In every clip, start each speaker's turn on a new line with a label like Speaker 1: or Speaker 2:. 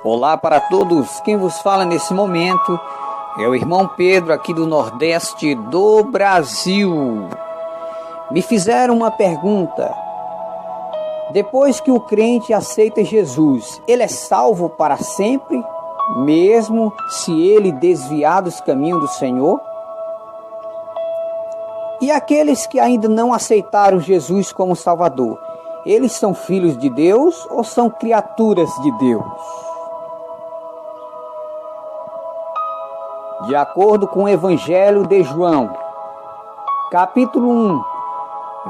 Speaker 1: Olá para todos, quem vos fala nesse momento é o irmão Pedro aqui do Nordeste do Brasil. Me fizeram uma pergunta: depois que o crente aceita Jesus, ele é salvo para sempre, mesmo se ele desviar dos caminhos do Senhor? E aqueles que ainda não aceitaram Jesus como Salvador, eles são filhos de Deus ou são criaturas de Deus? De acordo com o Evangelho de João, capítulo 1,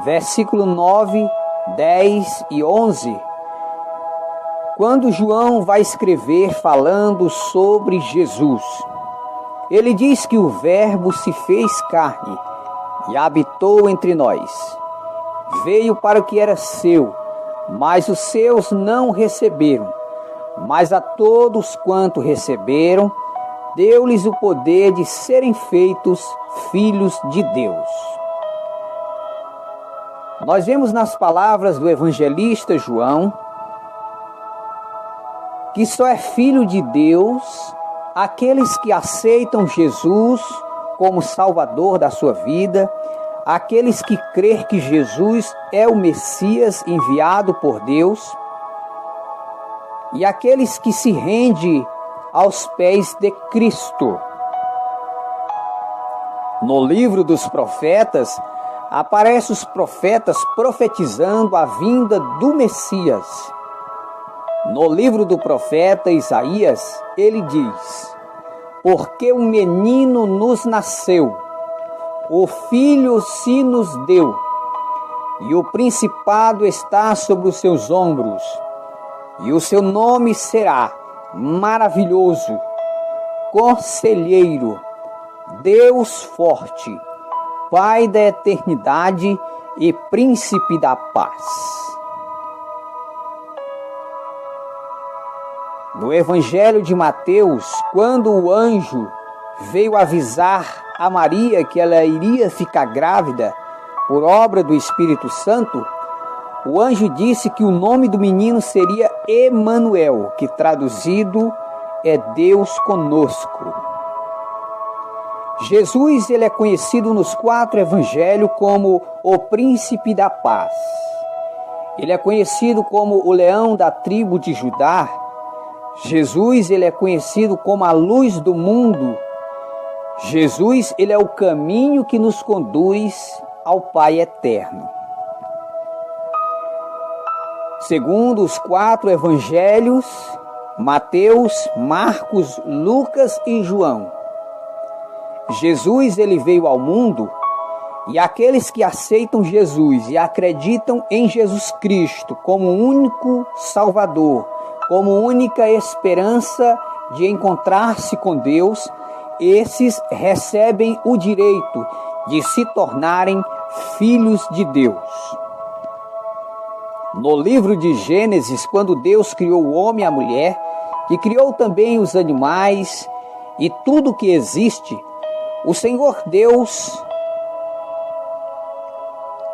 Speaker 1: versículo 9, 10 e 11, quando João vai escrever falando sobre Jesus, ele diz que o Verbo se fez carne e habitou entre nós. Veio para o que era seu, mas os seus não receberam. Mas a todos quanto receberam, deu-lhes o poder de serem feitos filhos de Deus. Nós vemos nas palavras do evangelista João que só é filho de Deus aqueles que aceitam Jesus como Salvador da sua vida, aqueles que crêem que Jesus é o Messias enviado por Deus e aqueles que se rendem aos pés de Cristo. No livro dos profetas, aparecem os profetas profetizando a vinda do Messias. No livro do profeta Isaías, ele diz: porque um menino nos nasceu, o filho se nos deu, e o principado está sobre os seus ombros, e o seu nome será Maravilhoso, Conselheiro, Deus Forte, Pai da Eternidade e Príncipe da Paz. No Evangelho de Mateus, quando o anjo veio avisar a Maria que ela iria ficar grávida por obra do Espírito Santo, o anjo disse que o nome do menino seria Emanuel, que traduzido é Deus conosco. Jesus ele é conhecido nos 4 evangelhos como o Príncipe da Paz. Ele é conhecido como o leão da tribo de Judá. Jesus ele é conhecido como a luz do mundo. Jesus ele é o caminho que nos conduz ao Pai eterno. Segundo os 4 evangelhos, Mateus, Marcos, Lucas e João, Jesus ele veio ao mundo e aqueles que aceitam Jesus e acreditam em Jesus Cristo como único Salvador, como única esperança de encontrar-se com Deus, esses recebem o direito de se tornarem filhos de Deus. No livro de Gênesis, quando Deus criou o homem e a mulher, que criou também os animais e tudo que existe, o Senhor Deus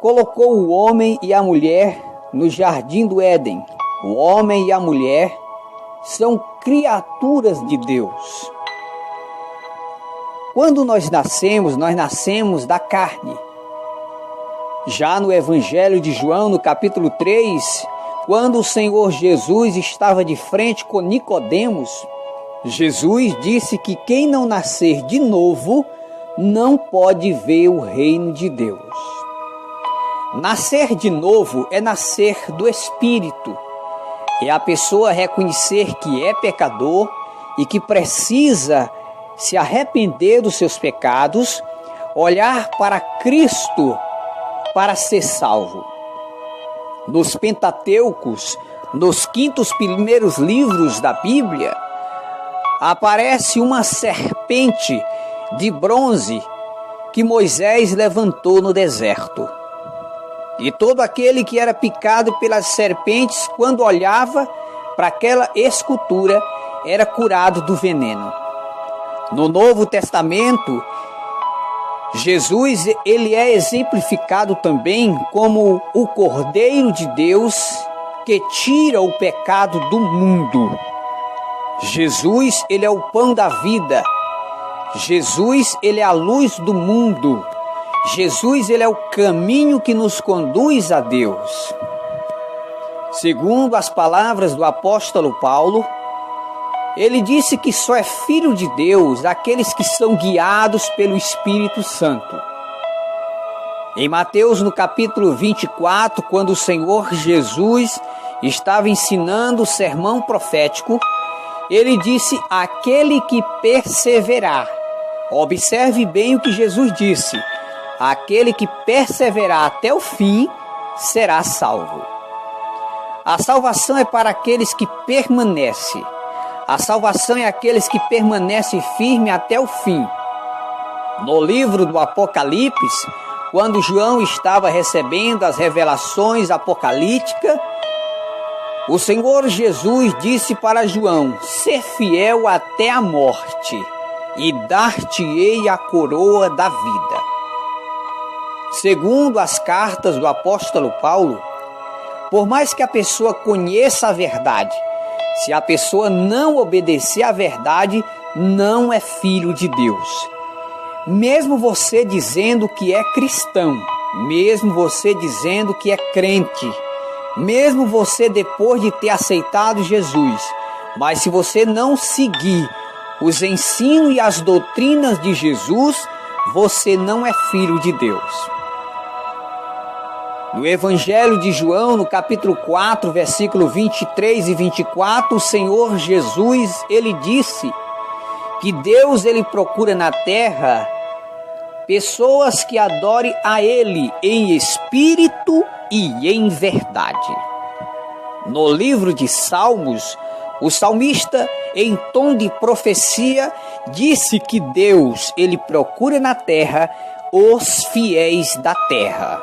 Speaker 1: colocou o homem e a mulher no jardim do Éden. O homem e a mulher são criaturas de Deus. Quando nós nascemos da carne. Já no Evangelho de João, no capítulo 3, quando o Senhor Jesus estava de frente com Nicodemos, Jesus disse que quem não nascer de novo não pode ver o reino de Deus. Nascer de novo é nascer do Espírito. É a pessoa reconhecer que é pecador e que precisa se arrepender dos seus pecados, olhar para Cristo para ser salvo. Nos Pentateucos, nos 5 primeiros livros da Bíblia, aparece uma serpente de bronze que Moisés levantou no deserto. E todo aquele que era picado pelas serpentes, quando olhava para aquela escultura, era curado do veneno. No Novo Testamento, Jesus ele é exemplificado também como o Cordeiro de Deus que tira o pecado do mundo. Jesus, ele é o pão da vida. Jesus, ele é a luz do mundo. Jesus, ele é o caminho que nos conduz a Deus. Segundo as palavras do apóstolo Paulo, ele disse que só é filho de Deus aqueles que são guiados pelo Espírito Santo. Em Mateus, no capítulo 24, quando o Senhor Jesus estava ensinando o sermão profético, ele disse: aquele que perseverar. Observe bem o que Jesus disse: aquele que perseverar até o fim será salvo. A salvação é para aqueles que permanecem. A salvação é aqueles que permanecem firmes até o fim. No livro do Apocalipse, quando João estava recebendo as revelações apocalípticas, o Senhor Jesus disse para João: ser fiel até a morte, e dar-te-ei a coroa da vida. Segundo as cartas do apóstolo Paulo, por mais que a pessoa conheça a verdade, se a pessoa não obedecer à verdade, não é filho de Deus. Mesmo você dizendo que é cristão, mesmo você dizendo que é crente, mesmo você depois de ter aceitado Jesus, mas se você não seguir os ensinos e as doutrinas de Jesus, você não é filho de Deus. No Evangelho de João, no capítulo 4, versículo 23 e 24, o Senhor Jesus, ele disse que Deus, ele procura na terra pessoas que adorem a Ele em espírito e em verdade. No livro de Salmos, o salmista, em tom de profecia, disse que Deus, ele procura na terra os fiéis da terra.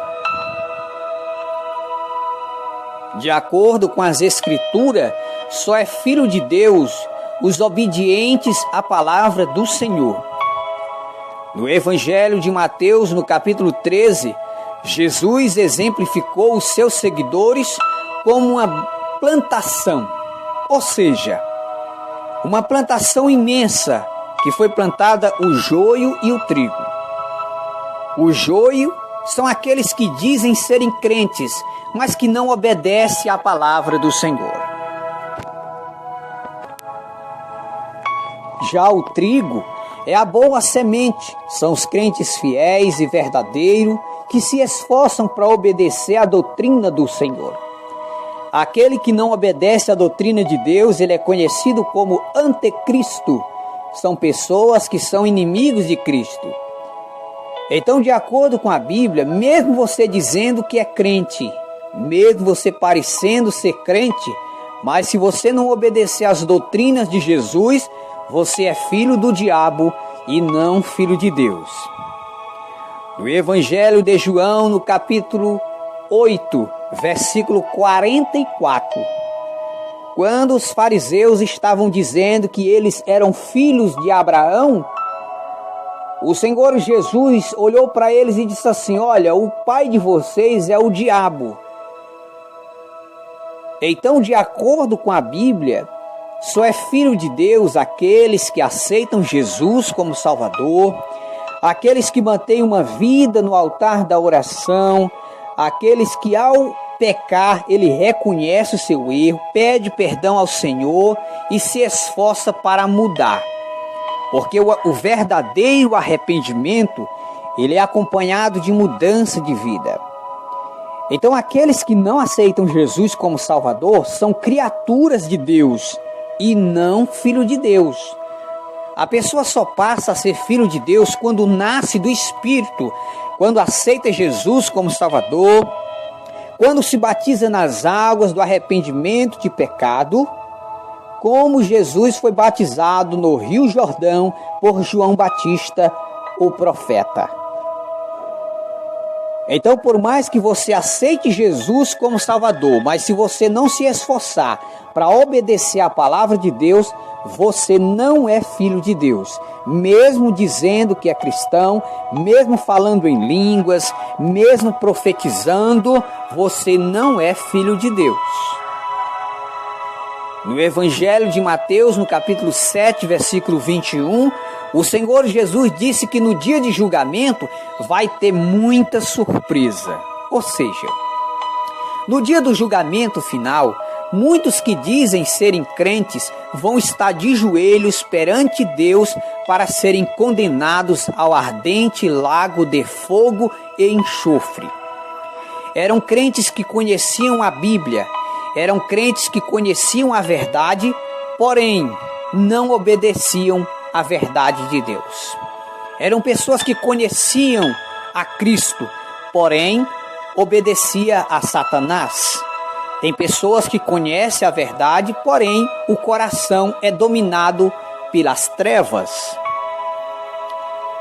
Speaker 1: De acordo com as Escrituras, só é filho de Deus os obedientes à palavra do Senhor. No Evangelho de Mateus, no capítulo 13, Jesus exemplificou os seus seguidores como uma plantação, ou seja, uma plantação imensa que foi plantada o joio e o trigo. O joio são aqueles que dizem serem crentes, mas que não obedecem à palavra do Senhor. Já o trigo é a boa semente, são os crentes fiéis e verdadeiros que se esforçam para obedecer à doutrina do Senhor. Aquele que não obedece à doutrina de Deus, ele é conhecido como anticristo. São pessoas que são inimigos de Cristo. Então, de acordo com a Bíblia, mesmo você dizendo que é crente, mesmo você parecendo ser crente, mas se você não obedecer às doutrinas de Jesus, você é filho do diabo e não filho de Deus. No Evangelho de João, no capítulo 8, versículo 44, quando os fariseus estavam dizendo que eles eram filhos de Abraão, o Senhor Jesus olhou para eles e disse assim: olha, o pai de vocês é o diabo. Então, de acordo com a Bíblia, só é filho de Deus aqueles que aceitam Jesus como Salvador, aqueles que mantêm uma vida no altar da oração, aqueles que ao pecar ele reconhece o seu erro, pede perdão ao Senhor e se esforça para mudar. Porque o verdadeiro arrependimento, ele é acompanhado de mudança de vida. Então, aqueles que não aceitam Jesus como Salvador são criaturas de Deus e não filho de Deus. A pessoa só passa a ser filho de Deus quando nasce do Espírito, quando aceita Jesus como Salvador, quando se batiza nas águas do arrependimento de pecado, como Jesus foi batizado no Rio Jordão por João Batista, o profeta. Então, por mais que você aceite Jesus como Salvador, mas se você não se esforçar para obedecer à palavra de Deus, você não é filho de Deus. Mesmo dizendo que é cristão, mesmo falando em línguas, mesmo profetizando, você não é filho de Deus. No Evangelho de Mateus, no capítulo 7, versículo 21, o Senhor Jesus disse que no dia de julgamento vai ter muita surpresa. Ou seja, no dia do julgamento final, muitos que dizem serem crentes vão estar de joelhos perante Deus para serem condenados ao ardente lago de fogo e enxofre. Eram crentes que conheciam a Bíblia, eram crentes que conheciam a verdade, porém não obedeciam à verdade de Deus. Eram pessoas que conheciam a Cristo, porém obedecia a Satanás. Tem pessoas que conhecem a verdade, porém o coração é dominado pelas trevas.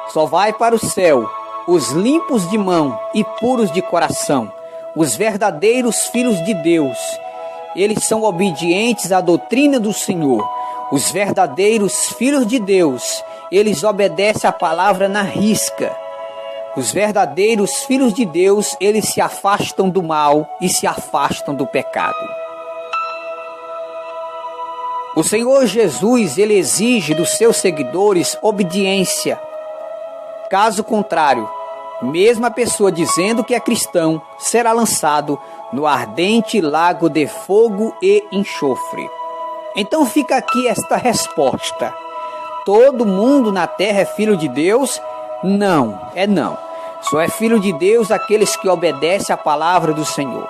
Speaker 1: Só vai para o céu os limpos de mão e puros de coração, os verdadeiros filhos de Deus. Eles são obedientes à doutrina do Senhor. Os verdadeiros filhos de Deus, eles obedecem a palavra na risca. Os verdadeiros filhos de Deus, eles se afastam do mal e se afastam do pecado. O Senhor Jesus, ele exige dos seus seguidores obediência. Caso contrário, mesmo a pessoa dizendo que é cristão, será lançado no ardente lago de fogo e enxofre. Então fica aqui esta resposta. Todo mundo na terra é filho de Deus? Não, não. Só é filho de Deus aqueles que obedecem à palavra do Senhor.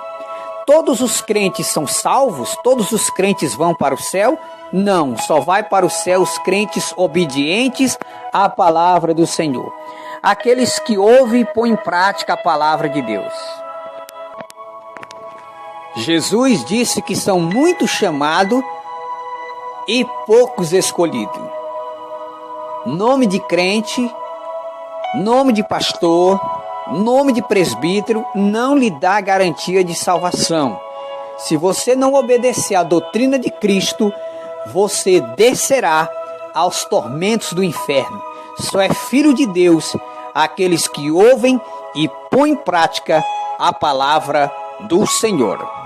Speaker 1: Todos os crentes são salvos? Todos os crentes vão para o céu? Não, só vai para o céu os crentes obedientes à palavra do Senhor. Aqueles que ouvem e põem em prática a palavra de Deus. Jesus disse que são muitos chamados e poucos escolhidos. Nome de crente, nome de pastor, nome de presbítero não lhe dá garantia de salvação. Se você não obedecer à doutrina de Cristo, você descerá aos tormentos do inferno. Só é filho de Deus aqueles que ouvem e põem em prática a palavra do Senhor.